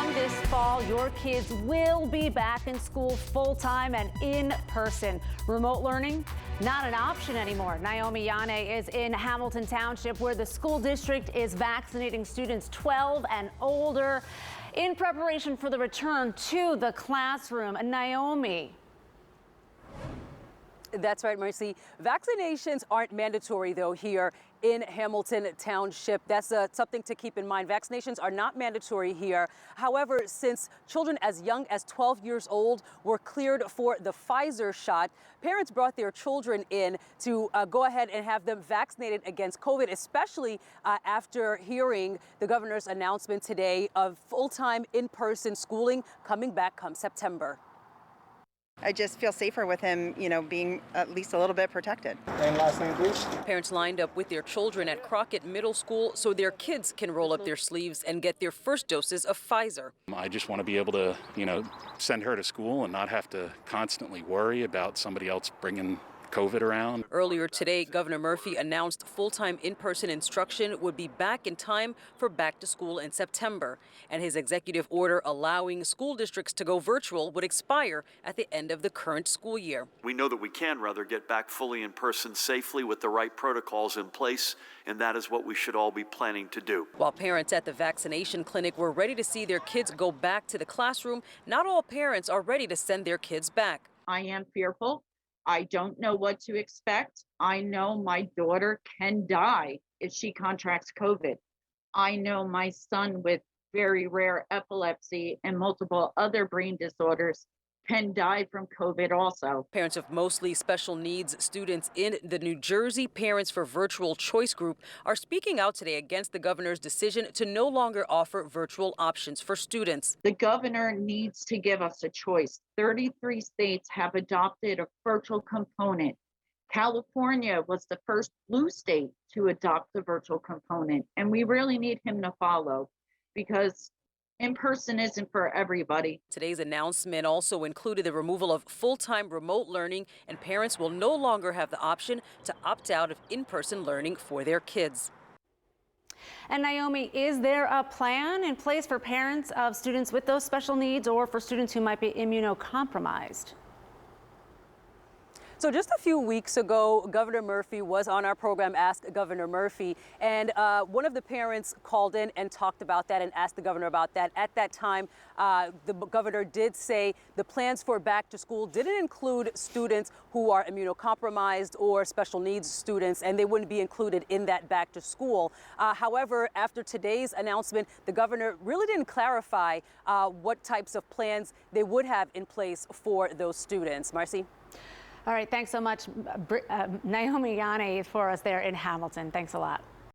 From this fall, your kids will be back in school full-time and in person. Remote learning, not an option anymore. Naomi Yane is in Hamilton Township, where the school district is vaccinating students 12 and older in preparation for the return to the classroom. Naomi. That's right, Marcy. Vaccinations aren't mandatory, though, here in Hamilton Township. That's something to keep in mind. Vaccinations are not mandatory here. However, since children as young as 12 years old were cleared for the Pfizer shot, parents brought their children in to go ahead and have them vaccinated against COVID, especially after hearing the governor's announcement today of full-time in-person schooling coming back come September. I just feel safer with him, being at least a little bit protected. And last name, please. Parents lined up with their children at Crockett Middle School so their kids can roll up their sleeves and get their first doses of Pfizer. I just want to be able to, send her to school and not have to constantly worry about somebody else bringing COVID around. Earlier today, Governor Murphy announced full-time in-person instruction would be back in time for back to school in September. And his executive order allowing school districts to go virtual would expire at the end of the current school year. We know that we can rather get back fully in person safely with the right protocols in place, and that is what we should all be planning to do. While parents at the vaccination clinic were ready to see their kids go back to the classroom, not all parents are ready to send their kids back. I am fearful. I don't know what to expect. I know my daughter can die if she contracts COVID. I know my son with very rare epilepsy and multiple other brain disorders can die from COVID also. Parents of mostly special needs students in the New Jersey Parents for Virtual Choice group are speaking out today against the governor's decision to no longer offer virtual options for students. The governor needs to give us a choice. 33 states have adopted a virtual component. California was the first blue state to adopt the virtual component, and we really need him to follow, because in-person isn't for everybody. Today's announcement also included the removal of full-time remote learning, and parents will no longer have the option to opt out of in-person learning for their kids. And Naomi, is there a plan in place for parents of students with those special needs or for students who might be immunocompromised? So just a few weeks ago, Governor Murphy was on our program, Ask Governor Murphy, and one of the parents called in and talked about that and asked the governor about that. At that time, the governor did say the plans for back to school didn't include students who are immunocompromised or special needs students, and they wouldn't be included in that back to school. However, after today's announcement, the governor really didn't clarify what types of plans they would have in place for those students. Marcy? All right, thanks so much, Naomi Yane, for us there in Hamilton. Thanks a lot.